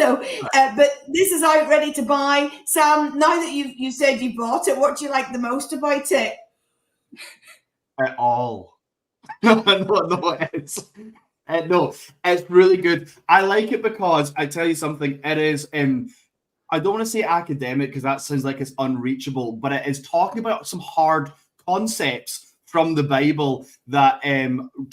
So, but this is out ready to buy. Sam, now that you said you bought it, what do you like the most about it? At all. No, it's no, it's really good. I like it because I tell you something. It is I don't want to say academic because that sounds like it's unreachable, but it is talking about some hard concepts from the Bible that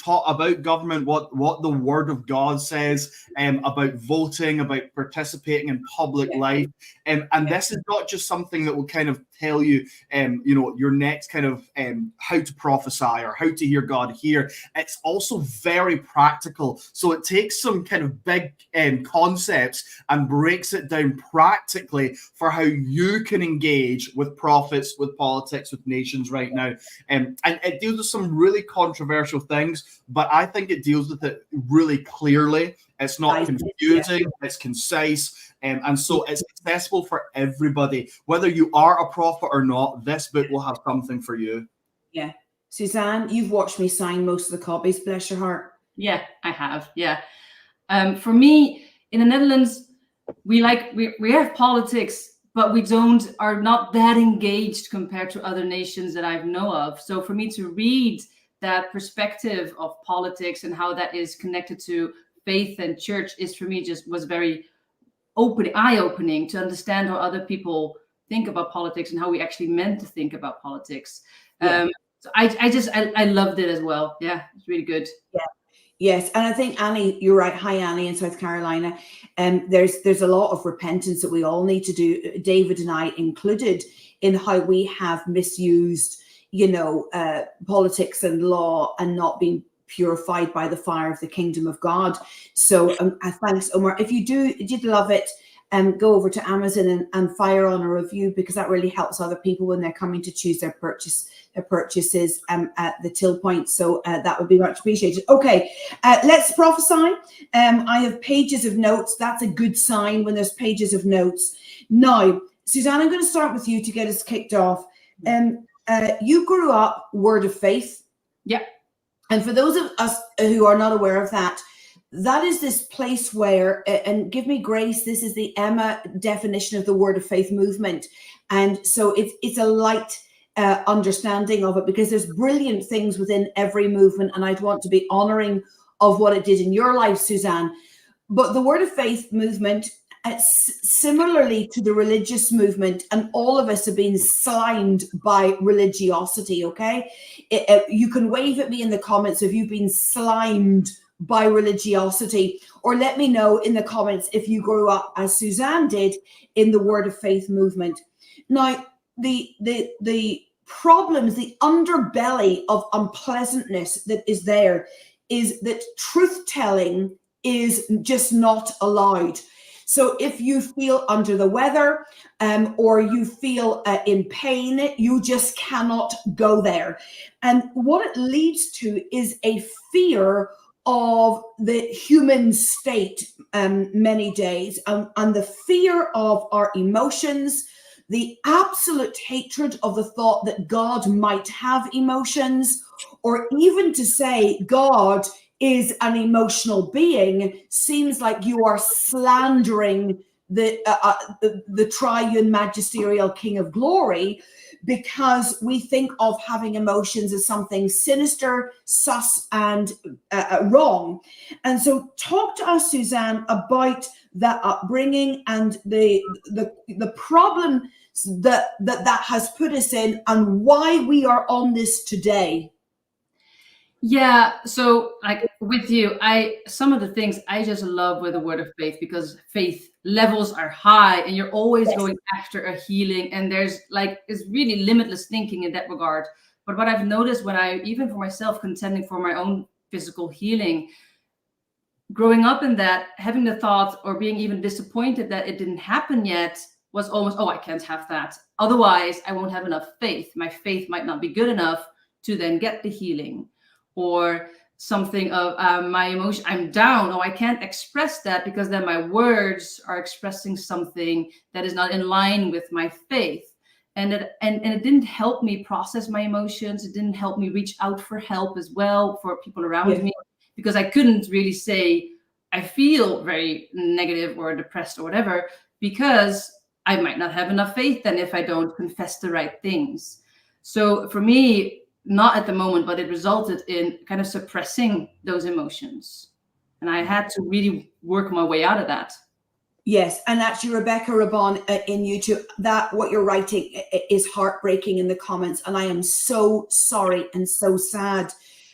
talk about government, what the Word of God says about voting, about participating in public life, and this is not just something that will kind of tell you, your next kind of how to prophesy or how to hear God hear. It's also very practical, so it takes some kind of big concepts and breaks it down practically for how you can engage with prophets, with politics, with nations right now, and it deals with some really controversial things, but I think it deals with it really clearly. It's not confusing, it's concise, and so it's accessible for everybody. Whether you are a prophet or not, this book will have something for you. Yeah. Susanne, you've watched me sign most of the copies, bless your heart. Yeah, I have. Yeah. For me, in the Netherlands, we have politics, but we are not that engaged compared to other nations that I know of. So for me to read that perspective of politics and how that is connected to faith and church was very eye-opening to understand how other people think about politics and how we actually meant to think about politics. So I loved it as well. Yeah, it's really good. Yeah. Yes, and I think Annie, you're right. Hi, Annie in South Carolina. There's a lot of repentance that we all need to do. David and I included in how we have misused, politics and law and not being purified by the fire of the kingdom of God. So thanks, Omar. If you did love it, go over to Amazon and fire on a review, because that really helps other people when they're coming to choose their purchases at the till point. So that would be much appreciated. Okay, let's prophesy. I have pages of notes. That's a good sign when there's pages of notes. Now, Susanne, I'm going to start with you to get us kicked off. You grew up Word of Faith. Yeah. And for those of us who are not aware of that, that is this place where, and give me grace, this is the Emma definition of the Word of Faith movement. And so it's a light understanding of it, because there's brilliant things within every movement, and I'd want to be honoring of what it did in your life, Susanne. But the Word of Faith movement, similarly to the religious movement, and all of us have been slimed by religiosity, okay? You can wave at me in the comments if you've been slimed by religiosity, or let me know in the comments if you grew up as Susanne did in the Word of Faith movement. Now, the problems, the underbelly of unpleasantness that is there is that truth-telling is just not allowed. So if you feel under the weather or you feel in pain, you just cannot go there. And what it leads to is a fear of the human state many days, and the fear of our emotions, the absolute hatred of the thought that God might have emotions, or even to say God is an emotional being seems like you are slandering the triune magisterial King of Glory, because we think of having emotions as something sinister, sus, and wrong. And so talk to us, Susanne, about that upbringing and the problem that has put us in, and why we are on this today. Yeah, so like with you, some of the things I just love with the Word of Faith, because faith levels are high and you're always going after a healing, and it's really limitless thinking in that regard. But what I've noticed when even for myself, contending for my own physical healing, growing up in that, having the thought or being even disappointed that it didn't happen yet was almost, I can't have that. Otherwise, I won't have enough faith. My faith might not be good enough to then get the healing. Or something of my emotion, I'm down. I can't express that because then my words are expressing something that is not in line with my faith. And it didn't help me process my emotions. It didn't help me reach out for help as well for people around me, because I couldn't really say, I feel very negative or depressed or whatever, because I might not have enough faith then if I don't confess the right things. So for me, not at the moment, but it resulted in kind of suppressing those emotions. And I had to really work my way out of that. Yes, and actually, Rebecca Rabon in YouTube, that what you're writing is heartbreaking in the comments, and I am so sorry and so sad,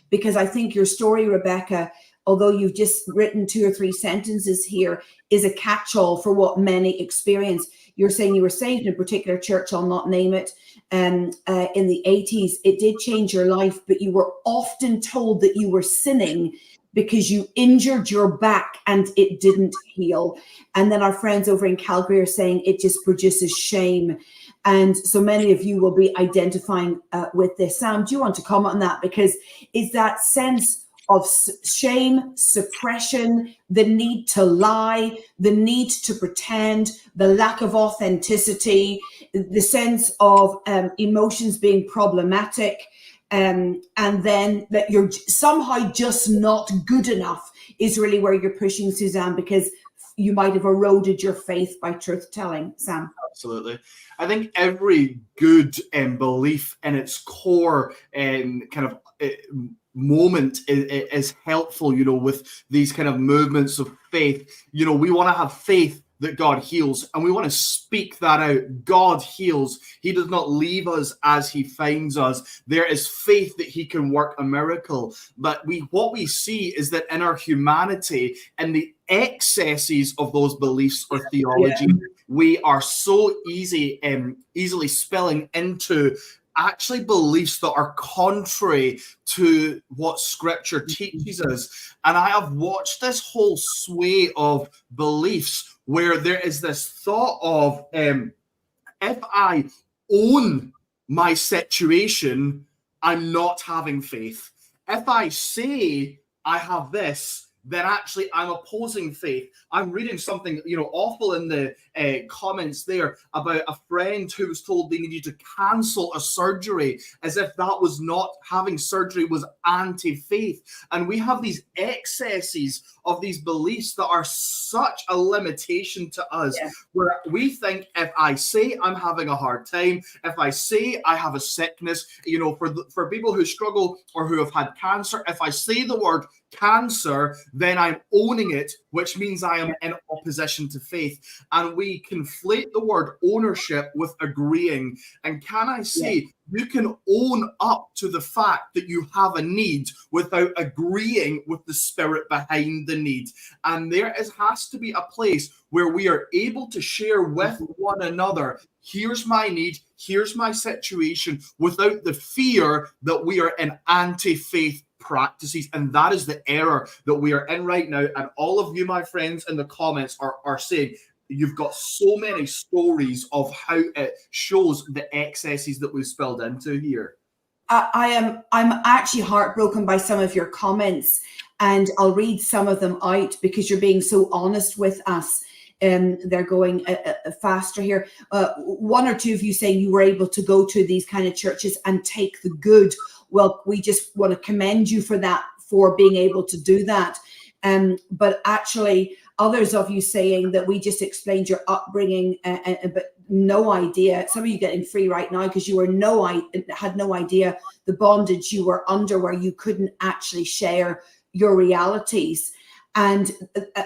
because I think your story, Rebecca, although you've just written 2 or 3 sentences here, is a catch-all for what many experience. You're saying you were saved in a particular church, I'll not name it, in the 80s. It did change your life, but you were often told that you were sinning because you injured your back and it didn't heal. And then our friends over in Calgary are saying it just produces shame. And so many of you will be identifying with this. Sam, do you want to comment on that? Because it's that sense of shame, suppression, the need to lie, the need to pretend, the lack of authenticity, the sense of emotions being problematic. And then that you're somehow just not good enough is really where you're pushing, Susanne, because you might have eroded your faith by truth telling. Sam? Absolutely. I think every good belief in its core kind of moment is helpful, with these kind of movements of faith. We want to have faith that God heals, and we want to speak that out. God heals. He does not leave us as he finds us. There is faith that he can work a miracle. But what we see is that in our humanity and the excesses of those beliefs or theology, we are so easily spilling into actually beliefs that are contrary to what scripture teaches us. And I have watched this whole sway of beliefs where there is this thought of, if I own my situation, I'm not having faith. If I say I have this, then actually I'm opposing faith. I'm reading something, awful in the comments there about a friend who was told they needed to cancel a surgery, as if that was not, having surgery was anti-faith. And we have these excesses of these beliefs that are such a limitation to us, where we think if I say I'm having a hard time, if I say I have a sickness, for people who struggle or who have had cancer, if I say the word cancer, then I'm owning it, which means I am in opposition to faith. And we conflate the word ownership with agreeing. And can I say, you can own up to the fact that you have a need without agreeing with the spirit behind the need. And there has to be a place where we are able to share with one another, here's my need, here's my situation, without the fear that we are in anti-faith practices. And that is the error that we are in right now. And all of you, my friends, in the comments are saying, you've got so many stories of how it shows the excesses that we've spilled into here. I'm actually heartbroken by some of your comments, and I'll read some of them out because you're being so honest with us. They're going faster here. 1 or 2 of you saying you were able to go to these kind of churches and take the good. Well, we just want to commend you for that, for being able to do that. But actually, others of you saying that we just explained your upbringing, but no idea. Some of you getting free right now because you were had no idea the bondage you were under, where you couldn't actually share your realities. And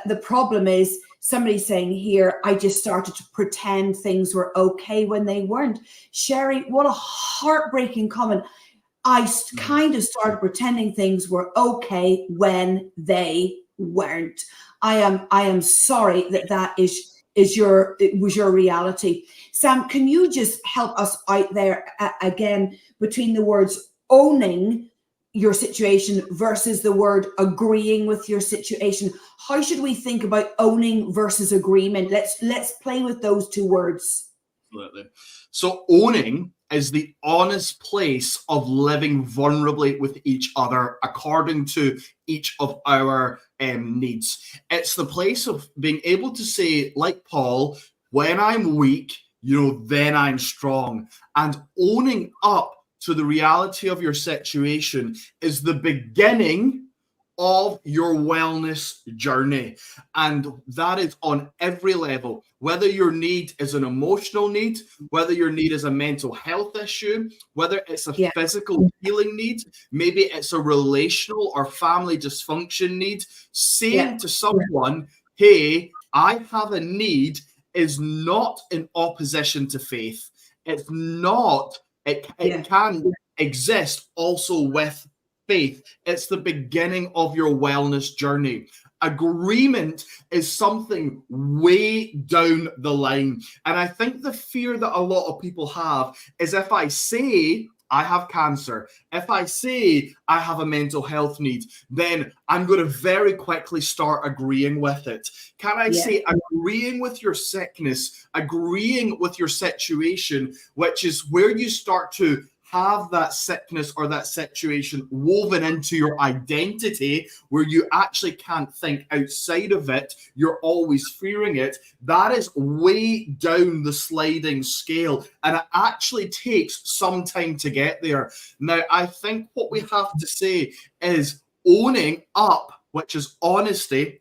the problem is, somebody saying here, I just started to pretend things were okay when they weren't. Sherry, what a heartbreaking comment. I kind of started pretending things were okay when they weren't. I am sorry that it was your reality. Sam, can you just help us out there again between the words owning your situation versus the word agreeing with your situation? How should we think about owning versus agreement? Let's play with those 2 words. Absolutely. So owning is the honest place of living vulnerably with each other according to each of our needs. It's the place of being able to say, like Paul, when I'm weak, then I'm strong. And owning up to the reality of your situation is the beginning of your wellness journey. And that is on every level, whether your need is an emotional need, whether your need is a mental health issue, whether it's a physical healing need, maybe it's a relational or family dysfunction need. Saying to someone, hey, I have a need, is not in opposition to faith. It's not, it can exist also with faith. It's the beginning of your wellness journey. Agreement is something way down the line. And I think the fear that a lot of people have is, if I say I have cancer, if I say I have a mental health need, then I'm going to very quickly start agreeing with it. Can I say agreeing with your sickness, agreeing with your situation, which is where you start to have that sickness or that situation woven into your identity, where you actually can't think outside of it, you're always fearing it. That is way down the sliding scale, and it actually takes some time to get there. Now, I think what we have to say is owning up, which is honesty.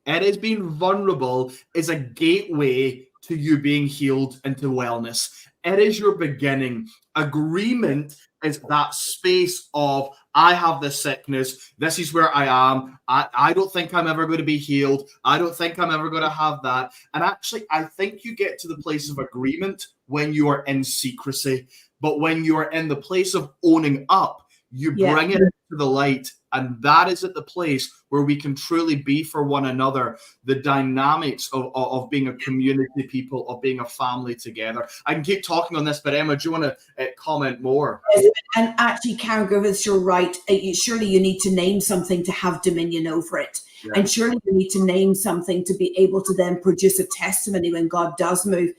It is being vulnerable, is a gateway to you being healed into wellness. It is your beginning. Agreement is that space of, I have this sickness. This is where I am. I don't think I'm ever going to be healed. I don't think I'm ever going to have that. And actually, I think you get to the place of agreement when you are in secrecy. But when you are in the place of owning up, you bring it to the light. And that is at the place where we can truly be for one another, the dynamics of being a community people, of being a family together. I can keep talking on this, but Emma, do you want to comment more? And actually, Karen Griffiths, you're right. Surely you need to name something to have dominion over it. Yeah. And surely you need to name something to be able to then produce a testimony when God does move.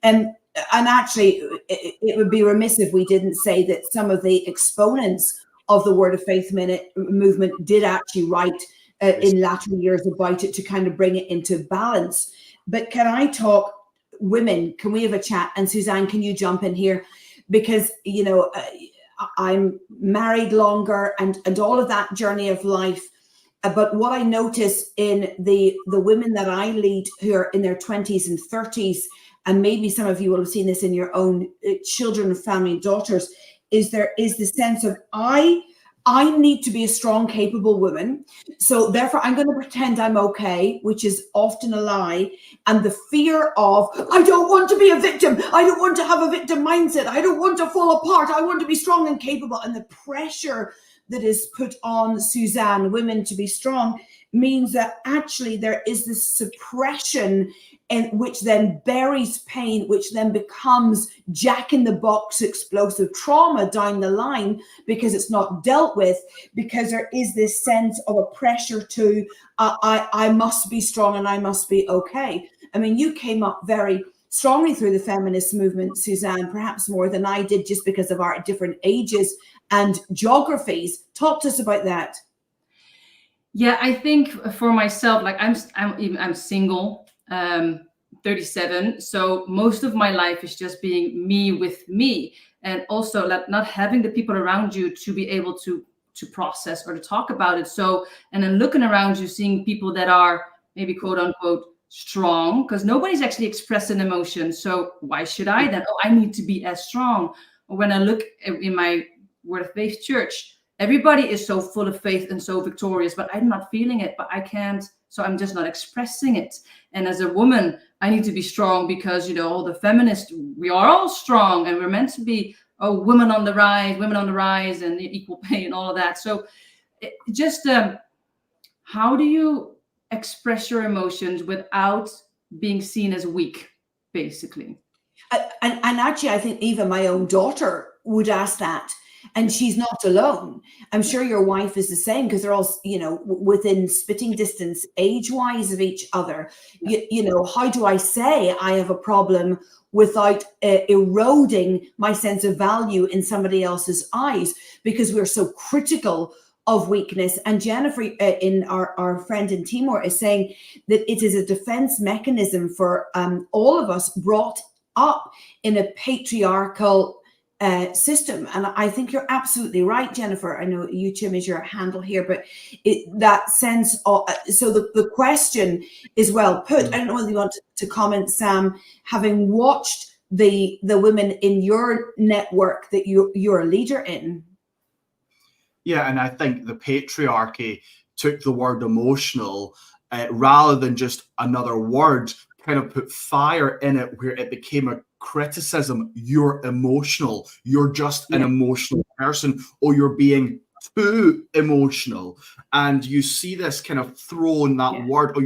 And actually, it would be remiss if we didn't say that some of the exponents of the Word of Faith movement did actually write in latter years about it to kind of bring it into balance. But can I talk, women, can we have a chat? And Susanne, can you jump in here? Because, you know, I'm married longer and all of that journey of life. But what I notice in the women that I lead who are in their 20s and 30s, and maybe some of you will have seen this in your own children, family, and daughters, is there is the sense of I need to be a strong, capable woman. So therefore, I'm going to pretend I'm okay, which is often a lie. And the fear of, I don't want to be a victim. I don't want to have a victim mindset. I don't want to fall apart. I want to be strong and capable. And the pressure that is put on Susanne, women to be strong, means that actually there is this suppression, and which then buries pain, which then becomes jack-in-the-box explosive trauma down the line because it's not dealt with, because there is this sense of a pressure to, I must be strong and I must be okay. I mean, you came up very strongly through the feminist movement, Susanne, perhaps more than I did, just because of our different ages and geographies. Talk to us about that. Yeah, I think for myself, like I'm single, 37. So most of my life is just being me with me, and also not having the people around you to be able to process or to talk about it. So, and then looking around you, seeing people that are maybe quote unquote strong, because nobody's actually expressing emotion. So why should I then? Oh, I need to be as strong. Or when I look in my Word of Faith church, everybody is so full of faith and so victorious, but I'm not feeling it, but I can't. So I'm just not expressing it. And as a woman, I need to be strong because, you know, all the feminists, we are all strong and we're meant to be, oh, women on the rise and equal pay and all of that. So how do you express your emotions without being seen as weak, basically? And actually, I think even my own daughter would ask that. And she's not alone. I'm sure your wife is the same, because they're all, you know, within spitting distance, age-wise, of each other. You know, how do I say I have a problem without eroding my sense of value in somebody else's eyes? Because we're so critical of weakness. And Jennifer, in our friend in Timor, is saying that it is a defense mechanism for all of us brought up in a patriarchal system. And I think you're absolutely right, Jennifer. I know YouTube is your handle here, but that sense of, so the question is well put. I don't know whether you want to comment, Sam, having watched the women in your network that you're a leader in. Yeah, and I think the patriarchy took the word emotional rather than just another word, kind of put fire in it where it became a criticism. You're emotional. You're just an emotional person, or you're being too emotional. And you see this kind of throw in that word, or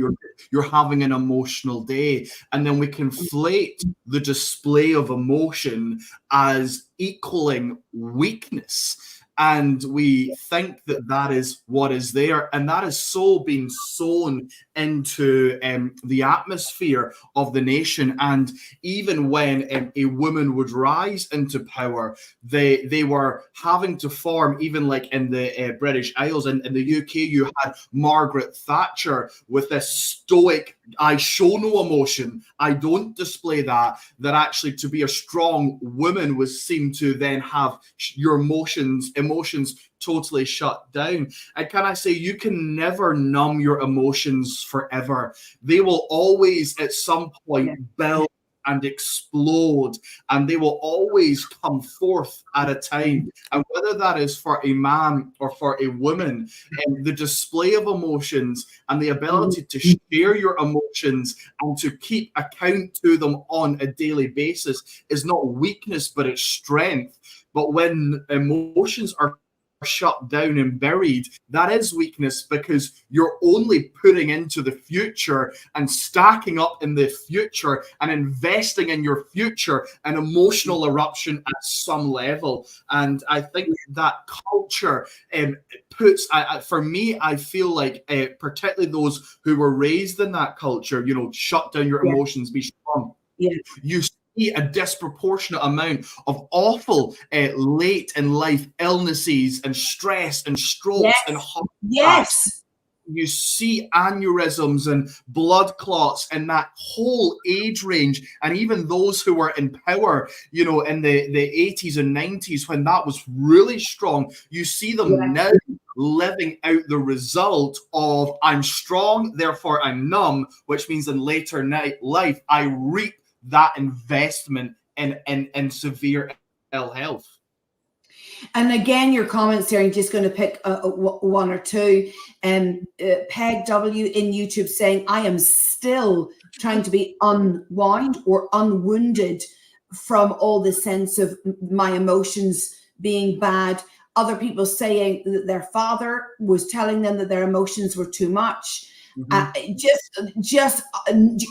you're having an emotional day. And then we conflate the display of emotion as equaling weakness. And we think that that is what is there. And that is so being sown into the atmosphere of the nation. And even when a woman would rise into power, they were having to form, even like in the British Isles, and in the UK, you had Margaret Thatcher with this stoic, I show no emotion, I don't display that actually to be a strong woman was seen to then have your emotions totally shut down. And can I say, you can never numb your emotions forever. They will always at some point build and explode, and they will always come forth at a time. And whether that is for a man or for a woman, the display of emotions and the ability to share your emotions and to keep account to them on a daily basis is not weakness, but it's strength. But when emotions are shut down and buried, that is weakness, because you're only putting into the future and stacking up in the future and investing in your future an emotional eruption at some level. And I think that culture puts, for me, I feel like particularly those who were raised in that culture, shut down your emotions, be strong. You see a disproportionate amount of awful late in life illnesses and stress and strokes and heart attacks. You see aneurysms and blood clots in that whole age range. And even those who were in power, in the 80s and 90s, when that was really strong, you see them now living out the result of I'm strong, therefore I'm numb, which means in later life, I reap that investment in severe ill health. And again, your comments there, I'm just going to pick one or two. Peg W in YouTube saying, I am still trying to be unwound or unwounded from all the sense of my emotions being bad. Other people saying that their father was telling them that their emotions were too much. Just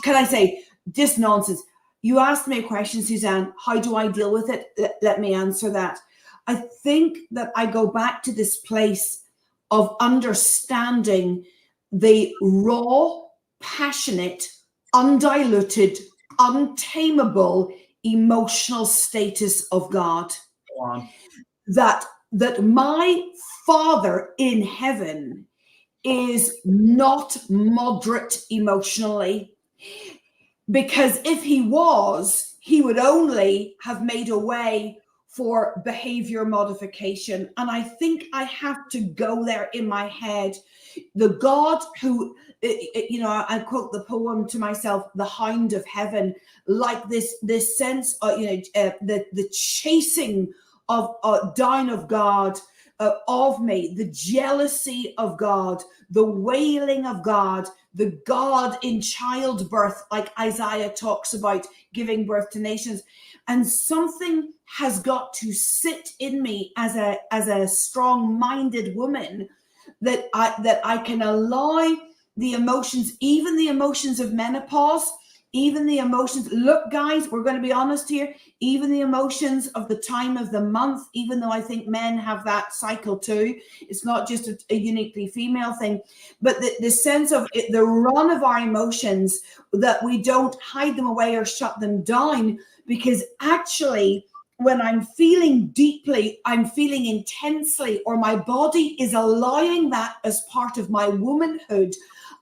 can I say, just nonsense. You asked me a question, Susanne, how do I deal with it? Let me answer that. I think that I go back to this place of understanding the raw, passionate, undiluted, untamable emotional status of God. That my Father in heaven is not moderate emotionally. Because if he was, he would only have made a way for behavior modification. And I think I have to go there in my head. The God who, I quote the poem to myself, the hound of heaven, like this sense of, the chasing of down of God of me, the jealousy of God, the wailing of God, the God in childbirth, like Isaiah talks about giving birth to nations. And something has got to sit in me as a strong-minded woman that I can allow the emotions, even the emotions of menopause, even the emotions. Look, guys, we're going to be honest here. Even the emotions of the time of the month, even though I think men have that cycle too. It's not just a uniquely female thing, but the sense of it, the run of our emotions, that we don't hide them away or shut them down, because actually when I'm feeling deeply, I'm feeling intensely, or my body is allowing that as part of my womanhood,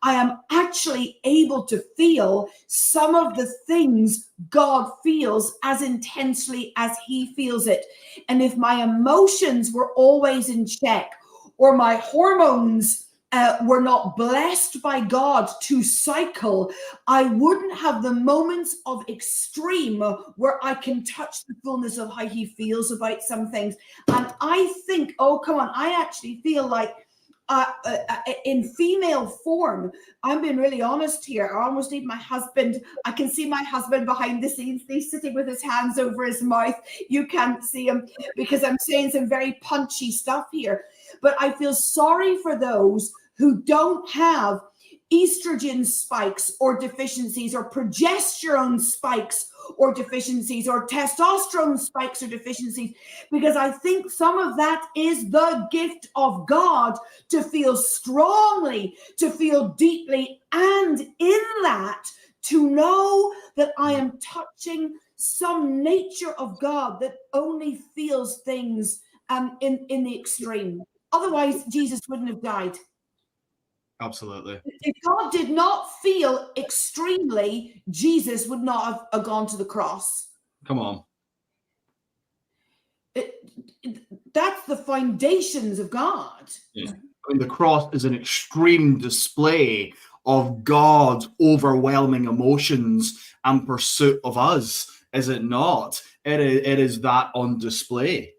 I am actually able to feel some of the things God feels as intensely as he feels it. And if my emotions were always in check, or my hormones were not blessed by God to cycle, I wouldn't have the moments of extreme where I can touch the fullness of how he feels about some things. And I think, oh, come on, I actually feel like in female form, I'm being really honest here. I almost need my husband. I can see my husband behind the scenes. He's sitting with his hands over his mouth. You can't see him because I'm saying some very punchy stuff here. But I feel sorry for those who don't have estrogen spikes or deficiencies, or progesterone spikes or deficiencies, or testosterone spikes or deficiencies, because I think some of that is the gift of God, to feel strongly, to feel deeply, and in that to know that I am touching some nature of God that only feels things in the extreme. Otherwise, Jesus wouldn't have died. Absolutely. If God did not feel extremely, Jesus would not have gone to the cross. Come on. That's the foundations of God. Yeah. I mean, the cross is an extreme display of God's overwhelming emotions and pursuit of us, is it not? It is that on display.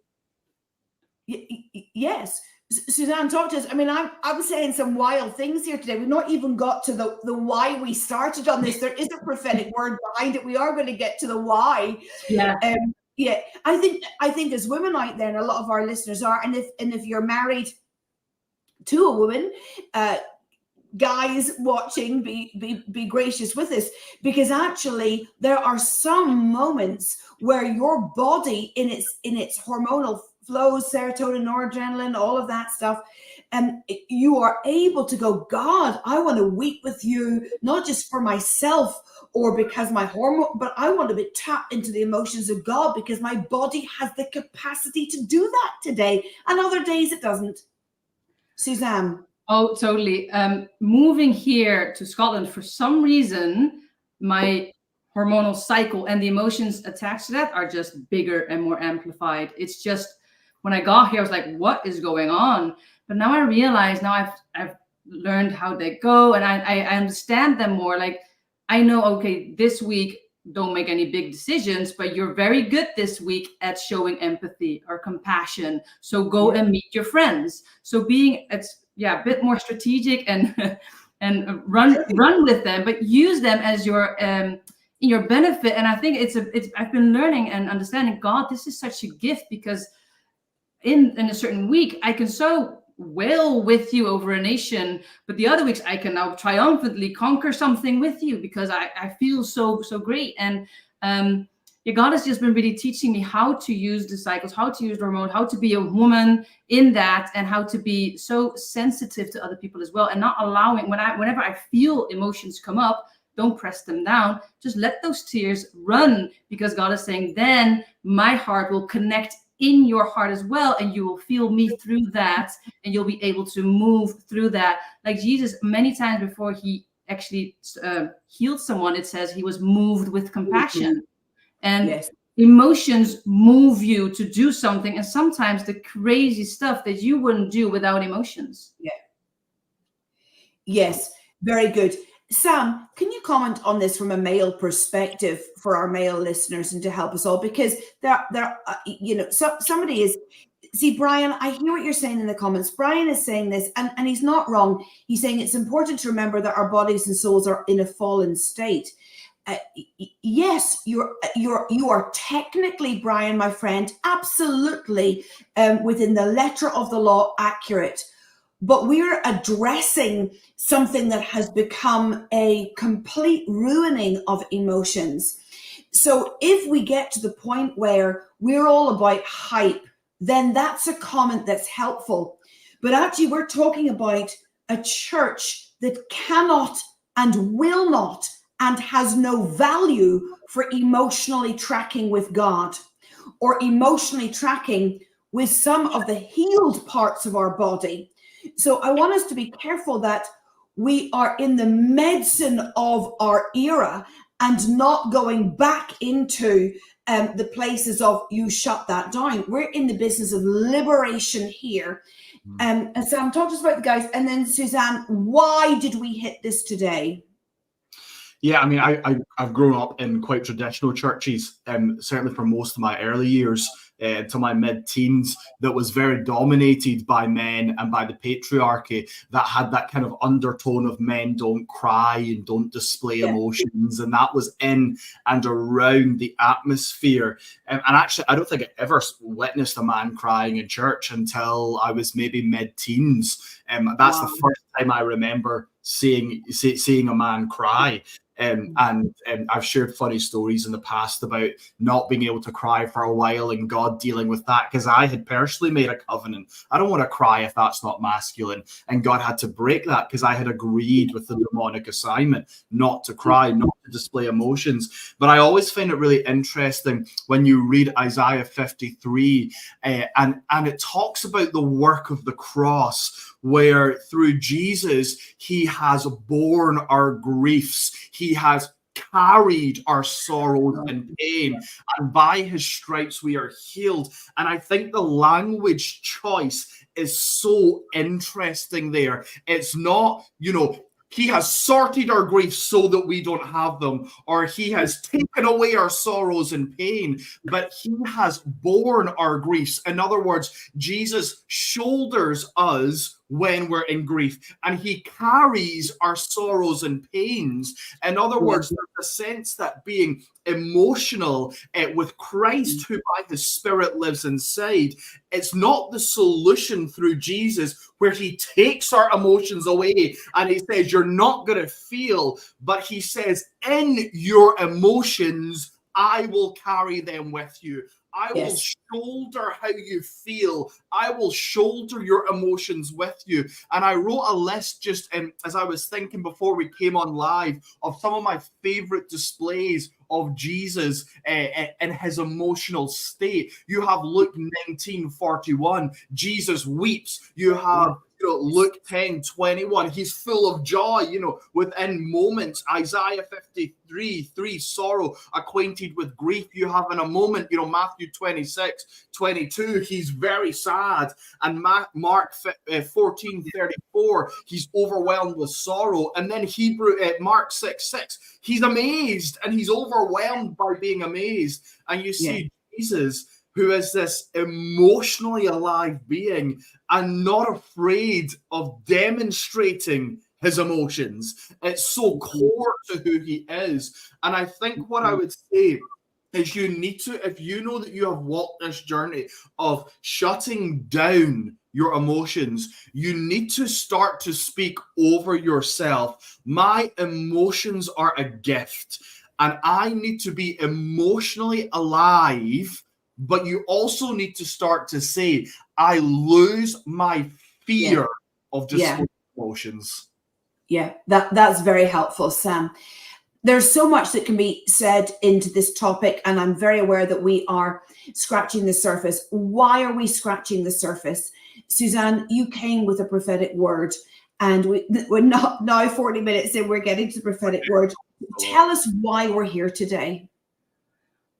Yes. Susanne, talk to us. I mean, I'm saying some wild things here today. We've not even got to the why we started on this. There is a prophetic word behind it. We are going to get to the why. Yeah. Yeah. I think as women out there, and a lot of our listeners are, and if you're married to a woman, guys watching, be gracious with us, because actually there are some moments where your body in its hormonal flows, serotonin, noradrenaline, all of that stuff, and you are able to go, God, I want to weep with you, not just for myself or because my hormone, but I want to be tapped into the emotions of God because my body has the capacity to do that today, and other days it doesn't. Susanne. Oh, totally. Moving here to Scotland, for some reason, my hormonal cycle and the emotions attached to that are just bigger and more amplified. It's just, when I got here, I was like, what is going on? But now I realize, now I've learned how they go, and I understand them more. Like, I know, okay, this week, don't make any big decisions, but you're very good this week at showing empathy or compassion. So go and meet your friends. So being, a bit more strategic and run with them, but use them as your in your benefit. And I think it's I've been learning and understanding, God, this is such a gift, because in a certain week I can so well with you over a nation, but the other weeks I can now triumphantly conquer something with you because I feel so great. And God has just been really teaching me how to use the cycles, how to use the hormone, how to be a woman in that, and how to be so sensitive to other people as well, and not allowing, whenever I feel emotions come up, don't press them down. Just let those tears run, because God is saying, then my heart will connect in your heart as well, and you will feel me through that, and you'll be able to move through that. Like Jesus, many times before he actually healed someone, it says he was moved with compassion. And emotions move you to do something, and sometimes the crazy stuff that you wouldn't do without emotions. Yeah. Yes, very good. Sam, can you comment on this from a male perspective for our male listeners and to help us all? Because somebody is, see, Brian, I hear what you're saying in the comments. Brian is saying this, and he's not wrong. He's saying it's important to remember that our bodies and souls are in a fallen state. Yes, you are technically, Brian, my friend, absolutely within the letter of the law accurate. But we're addressing something that has become a complete ruining of emotions. So if we get to the point where we're all about hype, then that's a comment that's helpful. But actually, we're talking about a church that cannot and will not and has no value for emotionally tracking with God, or emotionally tracking with some of the healed parts of our body. So I want us to be careful that we are in the medicine of our era and not going back into the places of you shut that down. We're in the business of liberation here. And Sam, talk to us about the guys, and then Susanne, why did we hit this today? Yeah, I mean, I've grown up in quite traditional churches, certainly for most of my early years to my mid-teens, that was very dominated by men and by the patriarchy, that had that kind of undertone of men don't cry and don't display emotions, and that was in and around the atmosphere. And actually, I don't think I ever witnessed a man crying in church until I was maybe mid-teens. That's the first time I remember seeing a man cry. And I've shared funny stories in the past about not being able to cry for a while and God dealing with that, because I had personally made a covenant. I don't want to cry if that's not masculine. And God had to break that because I had agreed with the demonic assignment not to cry, not to display emotions. But I always find it really interesting when you read Isaiah 53 and it talks about the work of the cross, where through Jesus, he has borne our griefs. He has carried our sorrows and pain, and by his stripes we are healed. And I think the language choice is so interesting there. It's not, he has sorted our griefs so that we don't have them, or he has taken away our sorrows and pain, but he has borne our griefs. In other words, Jesus shoulders us when we're in grief, and he carries our sorrows and pains. In other words, there's a sense that being emotional with Christ, who by his Spirit lives inside, it's not the solution through Jesus, where he takes our emotions away and he says, you're not going to feel, but he says, in your emotions, I will carry them with you. I will shoulder how you feel. I will shoulder your emotions with you. And I wrote a list just as I was thinking before we came on live of some of my favorite displays of Jesus in his emotional state. You have Luke 19:41. Jesus weeps. You have Luke 10:21. He's full of joy, within moments. Isaiah 53:3, sorrow acquainted with grief. You have in a moment, Matthew 26:22, he's very sad. And Mark 14:34, he's overwhelmed with sorrow. And then Mark 6:6, he's amazed and he's overwhelmed by being amazed. And you see Jesus, who is this emotionally alive being and not afraid of demonstrating his emotions. It's so core to who he is. And I think what I would say is you need to, if you know that you have walked this journey of shutting down your emotions, you need to start to speak over yourself. My emotions are a gift, and I need to be emotionally alive. But you also need to start to say, I lose my fear of just emotions. Yeah, that's very helpful, Sam. There's so much that can be said into this topic, and I'm very aware that we are scratching the surface. Why are we scratching the surface? Susanne, you came with a prophetic word, and we're not now 40 minutes in, we're getting to the prophetic word. Tell us why we're here today.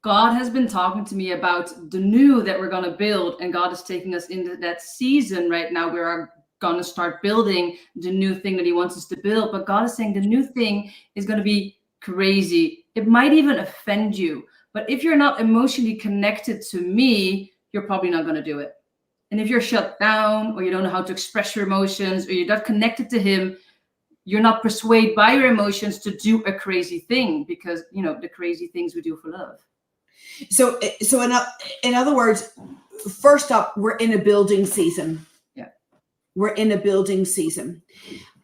God has been talking to me about the new that we're going to build, and God is taking us into that season right now where we're going to start building the new thing that he wants us to build. But God is saying the new thing is going to be crazy. It might even offend you, but if you're not emotionally connected to me, you're probably not going to do it. And if you're shut down, or you don't know how to express your emotions, or you're not connected to him, you're not persuaded by your emotions to do a crazy thing, because the crazy things we do for love. So in other words, first up, we're in a building season. Yeah. We're in a building season.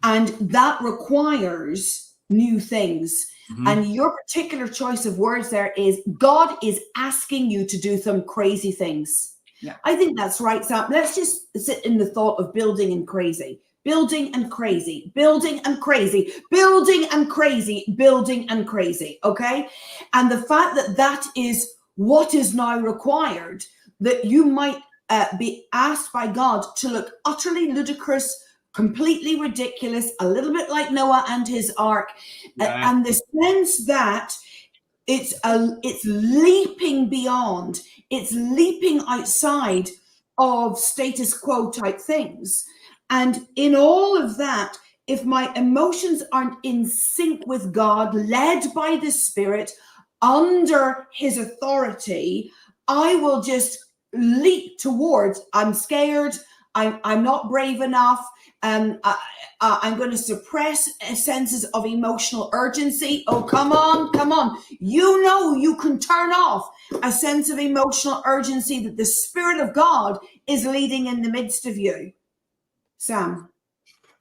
And that requires new things. Mm-hmm. And your particular choice of words there is God is asking you to do some crazy things. Yeah. I think that's right, Sam. Let's just sit in the thought of building and crazy. Building and crazy, building and crazy, building and crazy, building and crazy, okay? And the fact that that is what is now required, that you might be asked by God to look utterly ludicrous, completely ridiculous, a little bit like Noah and his ark, Yeah. and the sense that it's leaping beyond, it's leaping outside of status quo type things. And in all of that, if my emotions aren't in sync with God, led by the Spirit, under his authority, I will just leap towards, I'm scared, I'm not brave enough, I'm going to suppress senses of emotional urgency. Oh, come on, come on. You know you can turn off a sense of emotional urgency that the Spirit of God is leading in the midst of you. Sam.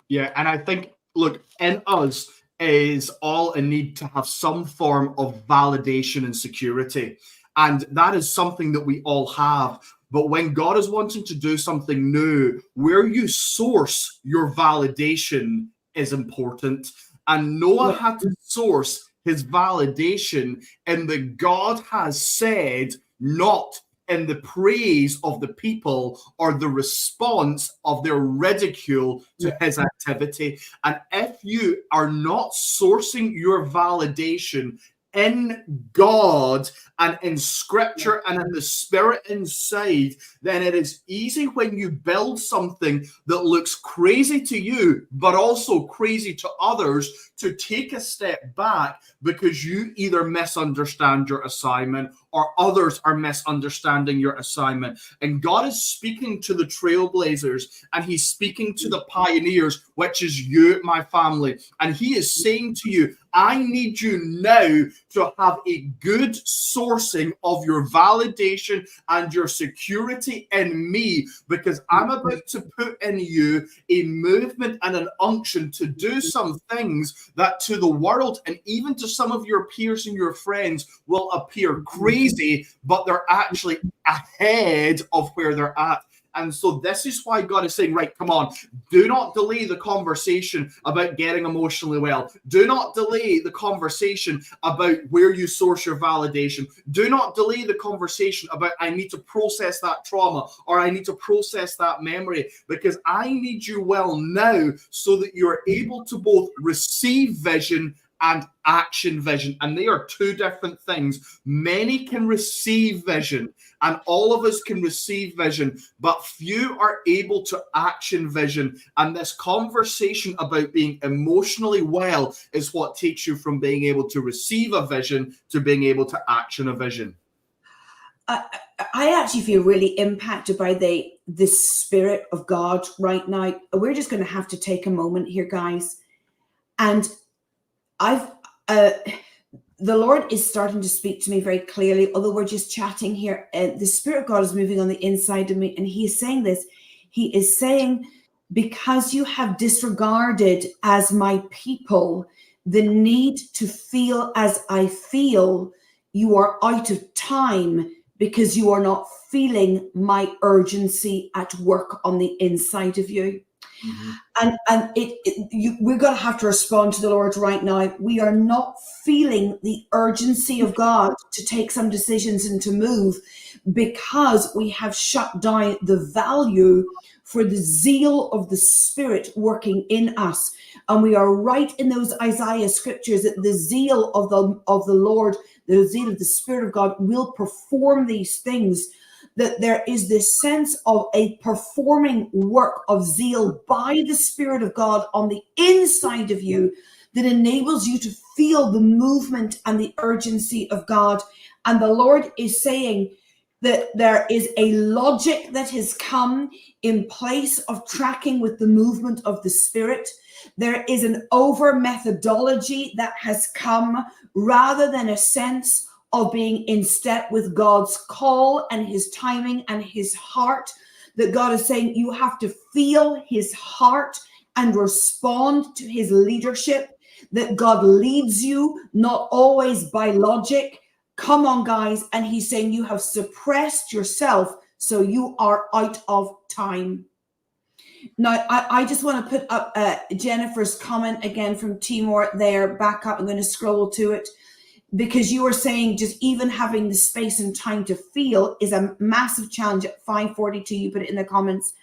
Yeah, and I think, look, in us is all a need to have some form of validation and security. And that is something that we all have. But when God is wanting to do something new, where you source your validation is important. And Noah had to source his validation in that God has said, not in the praise of the people or the response of their ridicule to his activity. And if you are not sourcing your validation in God and in Scripture and in the Spirit inside, then it is easy when you build something that looks crazy to you, but also crazy to others, to take a step back because you either misunderstand your assignment or others are misunderstanding your assignment. And God is speaking to the trailblazers and he's speaking to the pioneers, which is you, my family. And he is saying to you, I need you now to have a good sourcing of your validation and your security in me, because I'm about to put in you a movement and an unction to do some things that to the world and even to some of your peers and your friends will appear crazy, but they're actually ahead of where they're at. And so this is why God is saying, right, come on, do not delay the conversation about getting emotionally well. Do not delay the conversation about where you source your validation. Do not delay the conversation about, I need to process that trauma or I need to process that memory, because I need you well now so that you're able to both receive vision and action vision. And they are two different things. Many can receive vision and all of us can receive vision, but few are able to action vision. And this conversation about being emotionally well is what takes you from being able to receive a vision to being able to action a vision. I actually feel really impacted by the Spirit of God right now. We're just going to have to take a moment here, guys. And the Lord is starting to speak to me very clearly, although we're just chatting here. The Spirit of God is moving on the inside of me, and he is saying this. He is saying, because you have disregarded as my people the need to feel as I feel, you are out of time because you are not feeling my urgency at work on the inside of you. Mm-hmm. And we're going to have to respond to the Lord right now. We are not feeling the urgency of God to take some decisions and to move because we have shut down the value for the zeal of the Spirit working in us. And we are right in those Isaiah scriptures that the zeal of the Lord, the zeal of the Spirit of God will perform these things. That there is this sense of a performing work of zeal by the Spirit of God on the inside of you that enables you to feel the movement and the urgency of God. And the Lord is saying that there is a logic that has come in place of tracking with the movement of the Spirit. There is an over methodology that has come rather than a sense of being in step with God's call and his timing and his heart, that God is saying you have to feel his heart and respond to his leadership, that God leads you, not always by logic. Come on, guys. And he's saying you have suppressed yourself, so you are out of time. Now, I just want to put up Jennifer's comment again from Timor there, back up. I'm going to scroll to it. Because you were saying just even having the space and time to feel is a massive challenge at 5:42. You put it in the comments.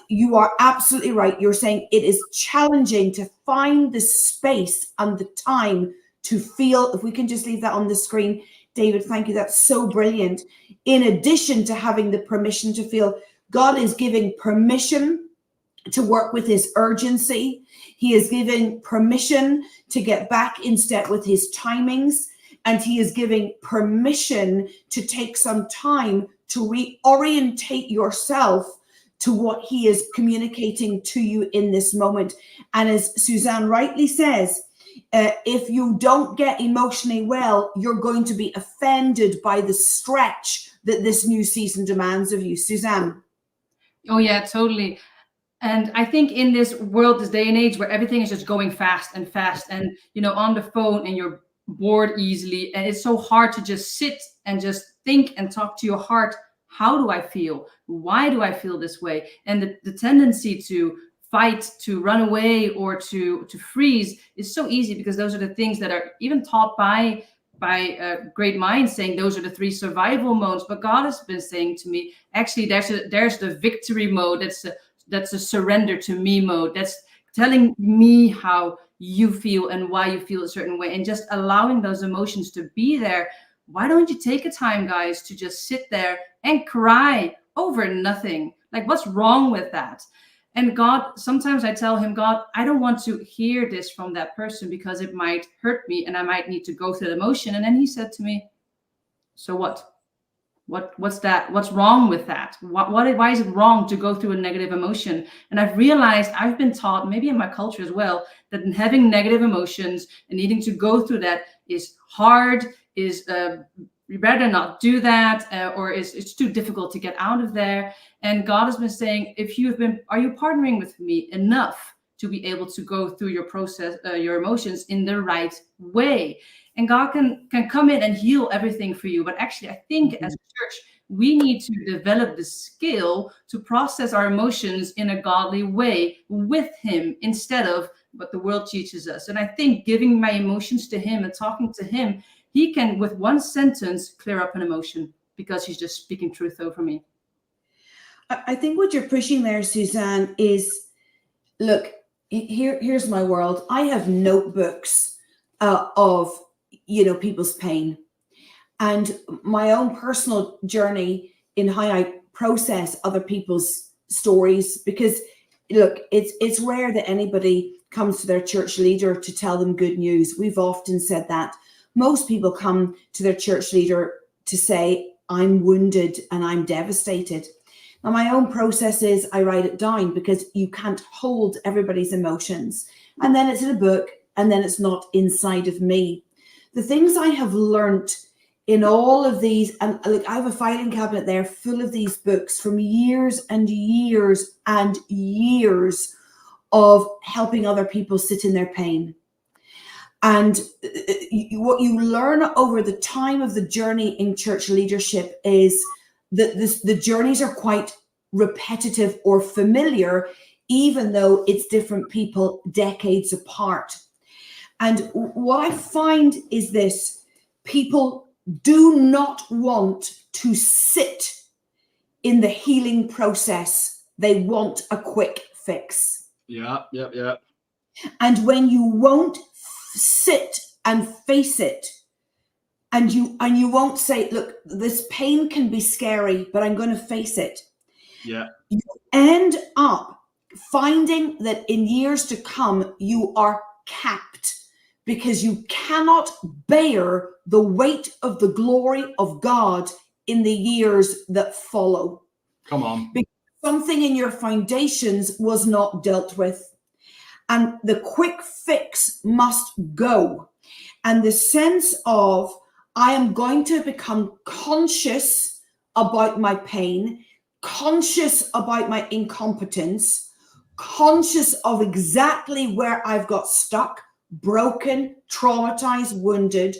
You are absolutely right. You're saying it is challenging to find the space and the time to feel. If we can just leave that on the screen, David, thank you. That's so brilliant. In addition to having the permission to feel, God is giving permission to work with his urgency. He is giving permission to get back in step with his timings. And he is giving permission to take some time to reorientate yourself to what he is communicating to you in this moment. And as Susanne rightly says, if you don't get emotionally well, you're going to be offended by the stretch that this new season demands of you. Susanne. Oh, yeah, totally. And I think in this world, this day and age where everything is just going fast and on the phone, and you're bored easily, and it's so hard to just sit and just think and talk to your heart. How do I feel? Why do I feel this way? And the tendency to fight, to run away, or to freeze is so easy, because those are the things that are even taught by great minds, saying those are the 3 survival modes. But God has been saying to me, actually, there's the victory mode. That's a surrender to me mode. That's telling me how you feel and why you feel a certain way, and just allowing those emotions to be there. Why don't you take a time, guys, to just sit there and cry over nothing? Like, what's wrong with that? And God, sometimes I tell him, God, I don't want to hear this from that person, because it might hurt me and I might need to go through the emotion. And then he said to me, so what? What's that? What's wrong with that? Why is it wrong to go through a negative emotion? And I've realized, I've been taught, maybe in my culture as well, that having negative emotions and needing to go through that is hard, is you better not do that, or it's too difficult to get out of there. And God has been saying, are you partnering with me enough to be able to go through your process, your emotions in the right way? And God can come in and heal everything for you. But actually, I think as a church, we need to develop the skill to process our emotions in a godly way with him, instead of what the world teaches us. And I think giving my emotions to him and talking to him, he can, with one sentence, clear up an emotion, because he's just speaking truth over me. I think what you're pushing there, Susanne, is, look, here's my world. I have notebooks of people's pain, and my own personal journey in how I process other people's stories. Because look, it's rare that anybody comes to their church leader to tell them good news. We've often said that. Most people come to their church leader to say, I'm wounded and I'm devastated. Now, my own process is I write it down, because you can't hold everybody's emotions. And then it's in a book, and then it's not inside of me. The things I have learned in all of these, and look, I have a filing cabinet there full of these books from years and years and years of helping other people sit in their pain. And what you learn over the time of the journey in church leadership is that the journeys are quite repetitive or familiar, even though it's different people decades apart. And what I find is this: people do not want to sit in the healing process. They want a quick fix. Yeah. And when you won't sit and face it, and you won't say, look, this pain can be scary, but I'm going to face it. Yeah. You end up finding that in years to come, you are capped, because you cannot bear the weight of the glory of God in the years that follow. Come on. Because something in your foundations was not dealt with. And the quick fix must go. And the sense of, I am going to become conscious about my pain, conscious about my incompetence, conscious of exactly where I've got stuck, broken, traumatized, wounded.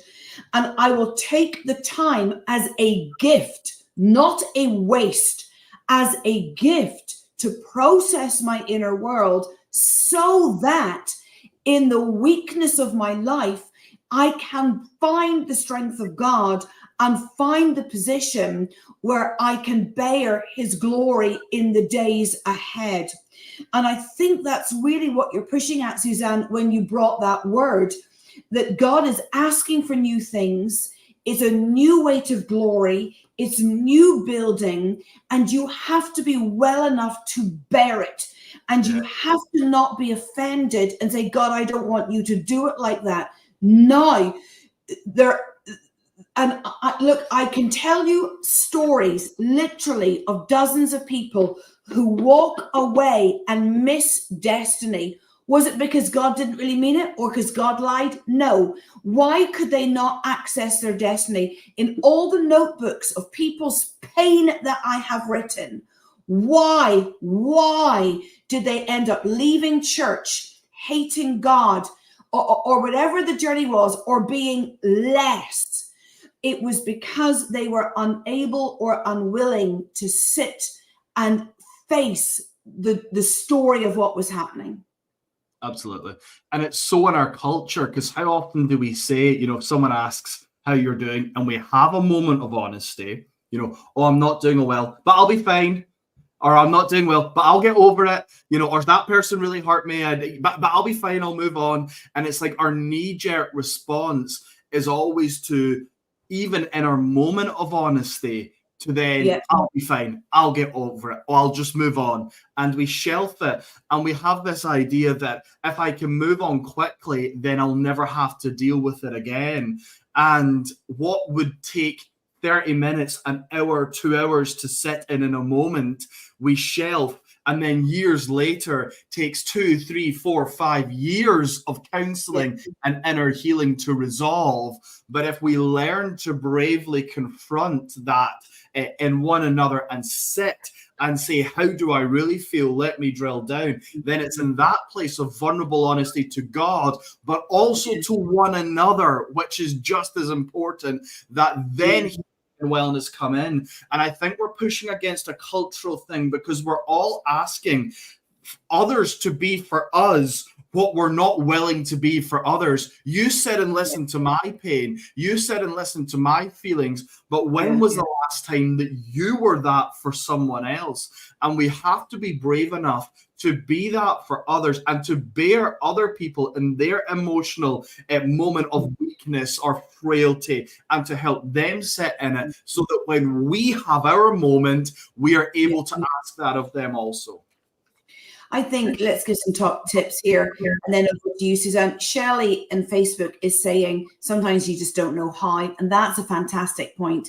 And I will take the time as a gift, not a waste, as a gift to process my inner world, so that in the weakness of my life, I can find the strength of God and find the position where I can bear his glory in the days ahead. And I think that's really what you're pushing at, Susanne, when you brought that word, that God is asking for new things. It's a new weight of glory. It's new building, and you have to be well enough to bear it. And you have to not be offended and say, God, I don't want you to do it like that. No, look, I can tell you stories literally of dozens of people who walk away and miss destiny. Was it because God didn't really mean it, or because God lied? No. Why could they not access their destiny? In all the notebooks of people's pain that I have written, why did they end up leaving church, hating God, or whatever the journey was, or being less? It was because they were unable or unwilling to sit and face the story of what was happening. Absolutely. And it's so in our culture, because how often do we say, if someone asks how you're doing and we have a moment of honesty, oh, I'm not doing well, but I'll be fine. Or I'm not doing well, but I'll get over it, or that person really hurt me, but I'll be fine, I'll move on. And it's like our knee-jerk response is always to, even in our moment of honesty, to then, I'll be fine, I'll get over it, or I'll just move on. And we shelf it. And we have this idea that if I can move on quickly, then I'll never have to deal with it again. And what would take 30 minutes, an hour, 2 hours to sit in a moment, we shelf, and then years later takes 2, 3, 4, 5 years of counseling and inner healing to resolve. But if we learn to bravely confront that in one another and sit and say, how do I really feel? Let me drill down. Then it's in that place of vulnerable honesty to God, but also to one another, which is just as important, that then and wellness come in. And I think we're pushing against a cultural thing, because we're all asking others to be for us what we're not willing to be for others. You sit and listen to my pain. You sit and listen to my feelings. But when was the last time that you were that for someone else? And we have to be brave enough to be that for others and to bear other people in their emotional moment of weakness or frailty, and to help them sit in it, so that when we have our moment, we are able to ask that of them also. I think let's give some top tips here, and then over to you, Susanne. Shelley in Facebook is saying sometimes you just don't know how, and that's a fantastic point.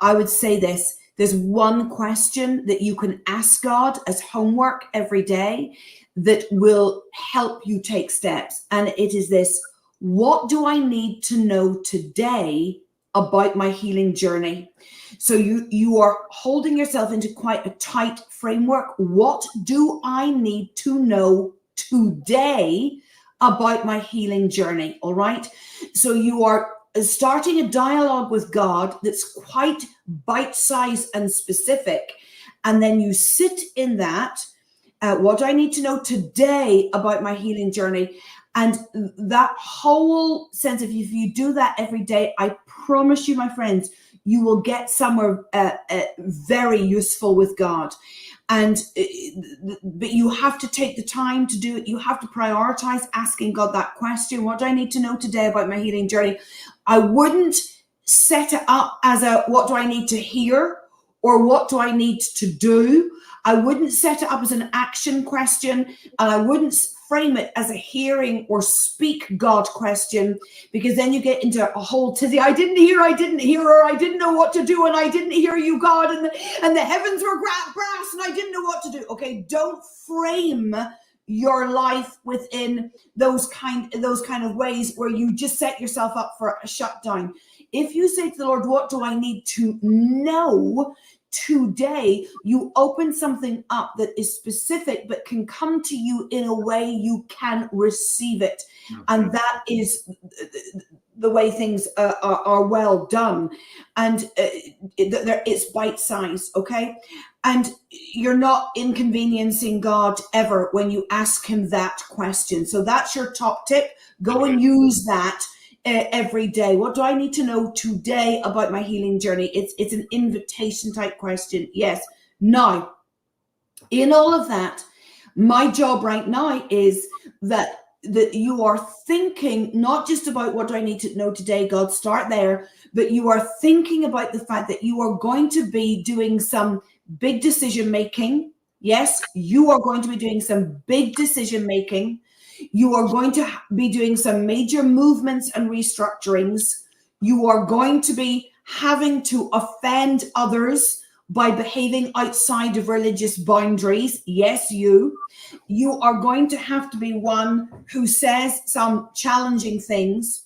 I would say this: there's one question that you can ask God as homework every day that will help you take steps, and it is this: what do I need to know today about my healing journey? So you are holding yourself into quite a tight framework. What do I need to know today about my healing journey? All right. So you are starting a dialogue with God that's quite bite-sized and specific. And then you sit in that. What do I need to know today about my healing journey? And that whole sense of, if you do that every day, I promise you, my friends, you will get somewhere very useful with God. But you have to take the time to do it. You have to prioritize asking God that question. What do I need to know today about my healing journey? I wouldn't set it up as a, what do I need to hear, or what do I need to do? I wouldn't set it up as an action question, and I wouldn't frame it as a hearing or speak God question, because then you get into a whole tizzy. I didn't hear, or I didn't know what to do, and I didn't hear you, God, and the heavens were brass, and I didn't know what to do. Okay, don't frame your life within those kind of ways where you just set yourself up for a shutdown. If you say to the Lord, what do I need to know today, you open something up that is specific but can come to you in a way you can receive it. Okay. And that is the way things are well done. And it's bite-sized, okay? And you're not inconveniencing God ever when you ask him that question. So that's your top tip. Go and use that every day? What do I need to know today about my healing journey? It's an invitation type question. Yes. Now, in all of that, my job right now is that you are thinking not just about what do I need to know today, God, start there, but you are thinking about the fact that you are going to be doing some big decision making. Yes, you are going to be doing some big decision making. You are going to be doing some major movements and restructurings. You are going to be having to offend others by behaving outside of religious boundaries. Yes, you are going to have to be one who says some challenging things.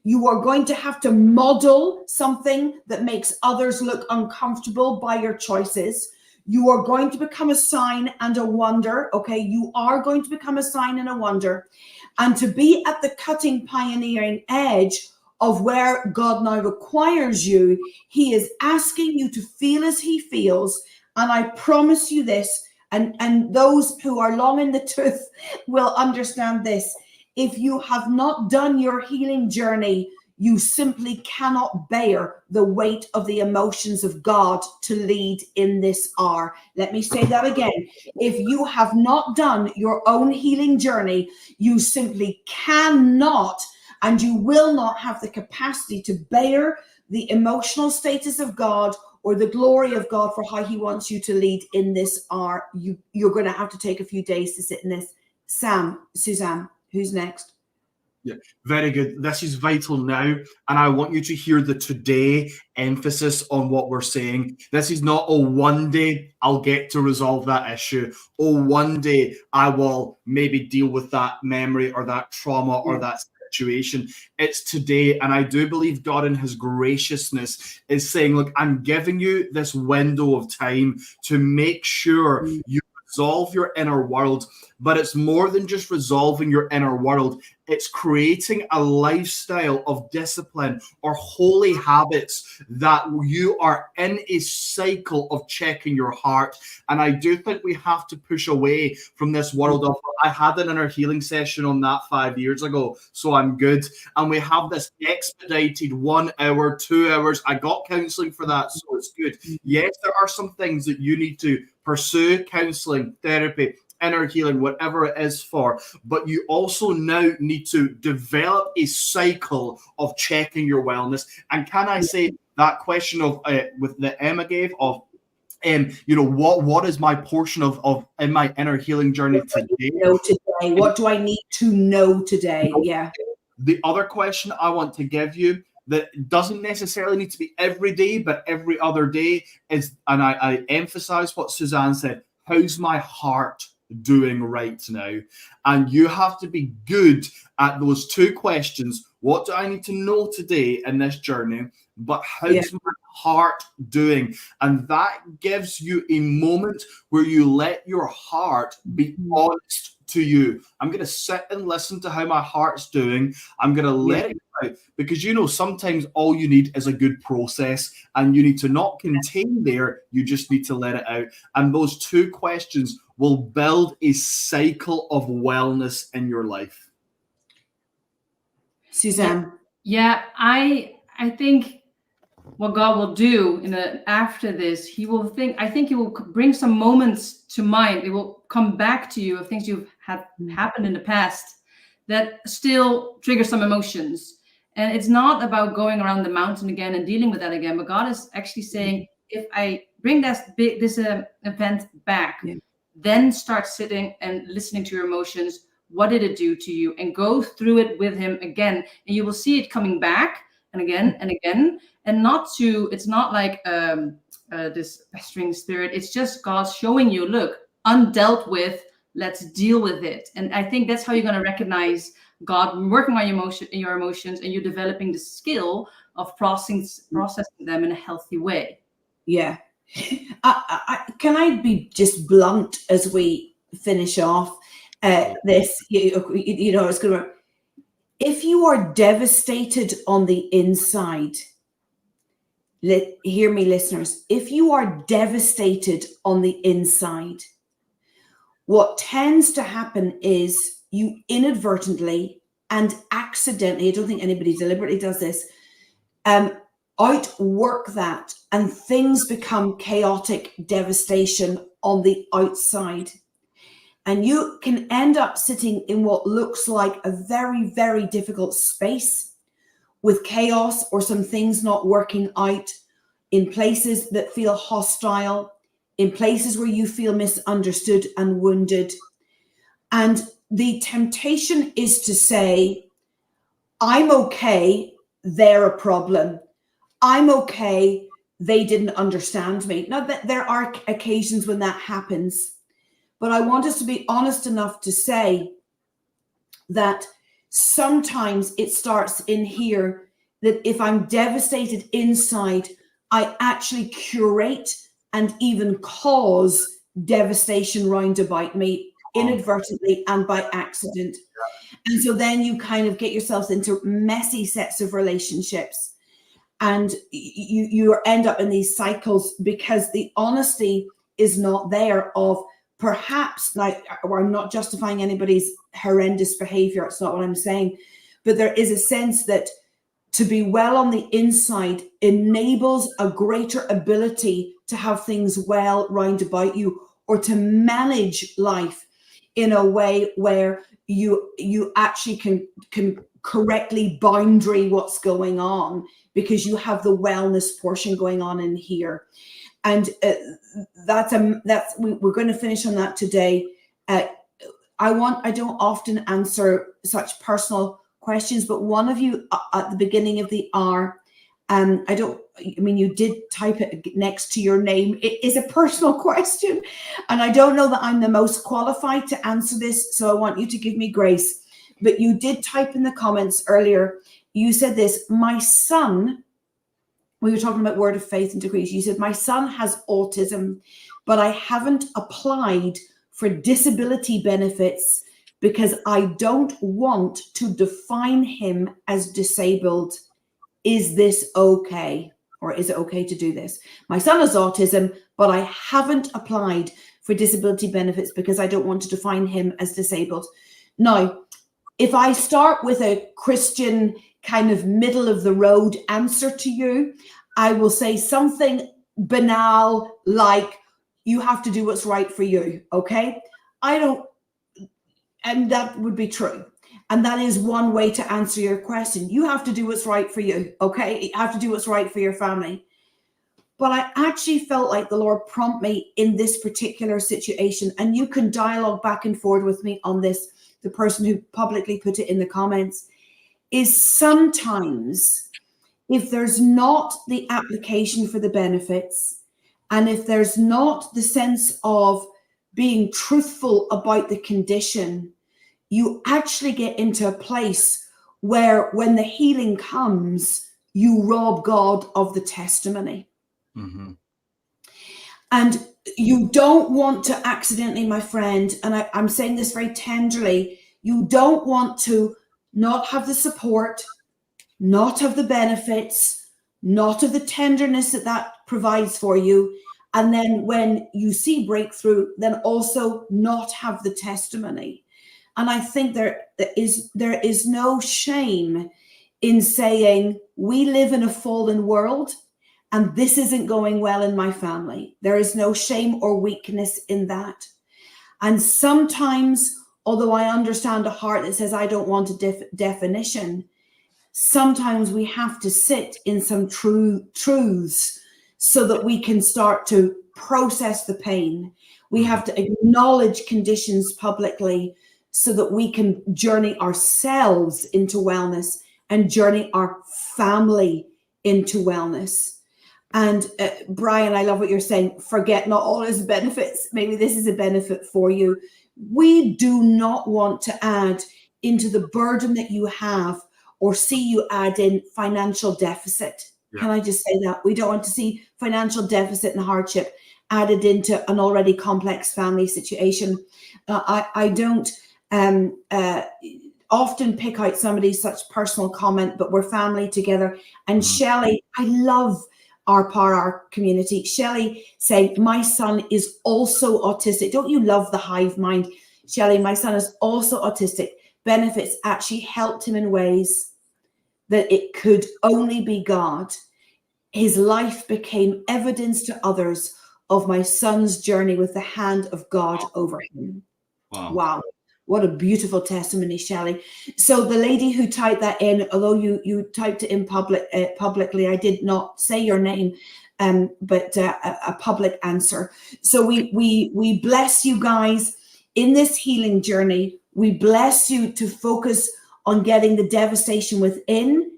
You are going to have to model something that makes others look uncomfortable by your choices. You are going to become a sign and a wonder. Okay, you are going to become a sign and a wonder. And to be at the cutting, pioneering edge of where God now requires you, he is asking you to feel as he feels. And I promise you this, and those who are long in the tooth will understand this. If you have not done your healing journey, you simply cannot bear the weight of the emotions of God to lead in this hour. Let me say that again. If you have not done your own healing journey, you simply cannot and you will not have the capacity to bear the emotional status of God or the glory of God for how he wants you to lead in this hour. You're going to have to take a few days to sit in this. Susanne, who's next? Yeah, very good. This is vital now, and I want you to hear the today emphasis on what we're saying. This is not, oh, one day I'll get to resolve that issue. Oh, one day I will maybe deal with that memory or that trauma or that situation. It's today, and I do believe God in his graciousness is saying, look, I'm giving you this window of time to make sure you resolve your inner world. But it's more than just resolving your inner world. It's creating a lifestyle of discipline or holy habits that you are in a cycle of checking your heart. And I do think we have to push away from this world of, I had an inner healing session on that 5 years ago, so I'm good. And we have this expedited 1 hour, 2 hours. I got counseling for that, so it's good. Yes, there are some things that you need to pursue, counseling, therapy, inner healing, whatever it is for, but you also now need to develop a cycle of checking your wellness. And can I say that question of with the Emma gave of what is my portion of in my inner healing journey today? What do I need to know today? Yeah. The other question I want to give you that doesn't necessarily need to be every day, but every other day is, and I emphasize what Susanne said, how's my heart doing right now? And you have to be good at those two questions. What do I need to know today in this journey? But how's my heart doing? And that gives you a moment where you let your heart be honest to you. I'm going to sit and listen to how my heart's doing. I'm going to let it out, because sometimes all you need is a good process, and you need to not contain there. You just need to let it out. And those two questions will build a cycle of wellness in your life. Susanne. Yeah, I think what God will do after this, I think he will bring some moments to mind. It will come back to you of things you've had happened in the past that still trigger some emotions. And it's not about going around the mountain again and dealing with that again, but God is actually saying, if I bring this event back, then start sitting and listening to your emotions. What did it do to you? And go through it with him again. And you will see it coming back and again and again. And it's not like this pestering spirit. It's just God showing you, look, undealt with, let's deal with it. And I think that's how you're going to recognize God working on your emotions, and you're developing the skill of processing them in a healthy way. Yeah. Can I be just blunt as we finish off this? It's going to. If you are devastated on the inside, hear me, listeners. If you are devastated on the inside, what tends to happen is you inadvertently and accidentally, I don't think anybody deliberately does this, outwork that, and things become chaotic devastation on the outside. And you can end up sitting in what looks like a very, very difficult space with chaos or some things not working out, in places that feel hostile, in places where you feel misunderstood and wounded. And the temptation is to say, I'm okay, they're a problem. I'm okay, they didn't understand me. Now, that there are occasions when that happens, but I want us to be honest enough to say that sometimes it starts in here, that if I'm devastated inside, I actually curate and even cause devastation round about me inadvertently and by accident. And so then you kind of get yourselves into messy sets of relationships, and you end up in these cycles because the honesty is not there of perhaps, like, I'm not justifying anybody's horrendous behavior, it's not what I'm saying, but there is a sense that to be well on the inside enables a greater ability to have things well round about you, or to manage life in a way where you actually can correctly boundary what's going on, because you have the wellness portion going on in here. And we're going to finish on that today. I don't often answer such personal questions, but one of you at the beginning of the hour, you did type it next to your name. It is a personal question, and I don't know that I'm the most qualified to answer this, so I want you to give me grace. But you did type in the comments earlier, you said this, my son, we were talking about word of faith and decrees. You said, my son has autism, but I haven't applied for disability benefits because I don't want to define him as disabled. Is this okay? Or is it okay to do this? My son has autism, but I haven't applied for disability benefits because I don't want to define him as disabled. Now, if I start with a Christian kind of middle of the road answer to you, I will say something banal like, you have to do what's right for you, okay? And that would be true. And that is one way to answer your question. You have to do what's right for you, okay? You have to do what's right for your family. But I actually felt like the Lord prompted me in this particular situation, and you can dialogue back and forth with me on this, the person who publicly put it in the comments, is sometimes if there's not the application for the benefits, and if there's not the sense of being truthful about the condition, you actually get into a place where when the healing comes, you rob God of the testimony. Mm-hmm. And you don't want to accidentally, my friend, and I'm saying this very tenderly, you don't want to not have the support, not have the benefits, not have the tenderness that provides for you. And then when you see breakthrough, then also not have the testimony. And I think there is no shame in saying, we live in a fallen world and this isn't going well in my family. There is no shame or weakness in that. And sometimes, although I understand a heart that says, I don't want a definition, sometimes we have to sit in some truths so that we can start to process the pain. We have to acknowledge conditions publicly so that we can journey ourselves into wellness and journey our family into wellness. And Brian, I love what you're saying. Forget not all his benefits. Maybe this is a benefit for you. We do not want to add into the burden that you have or see you add in financial deficit. Yeah. Can I just say that? We don't want to see financial deficit and hardship added into an already complex family situation. I don't often pick out somebody's such personal comment, but we're family together. And Shelley, I love our community. Shelley saying, my son is also autistic. Don't you love the hive mind? Shelley, my son is also autistic. benefits actually helped him in ways that it could only be God. His life became evidence to others of my son's journey with the hand of God over him. Wow. What a beautiful testimony, Shelley. So the lady who typed that in, although you typed it in publicly, I did not say your name, but a public answer. So we bless you guys in this healing journey. We bless you to focus on getting the devastation within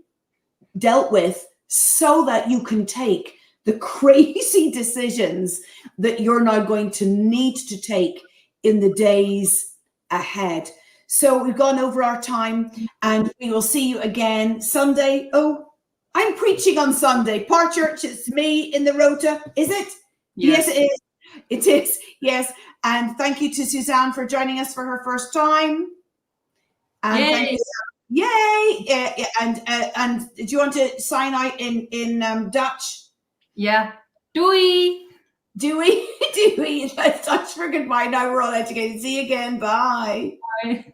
dealt with so that you can take the crazy decisions that you're now going to need to take in the days ahead. So we've gone over our time, and we will see you again Sunday. Oh, I'm preaching on Sunday. Par Church, it's me in the rota. Is it? Yes, it is. It is. Yes. And thank you to Susanne for joining us for her first time. And Yay. thank you. Yay! And do you want to sign out in Dutch? Yeah. Doei. Doei. Let's Dutch for goodbye. Now we're all educated. See you again. Bye. Bye.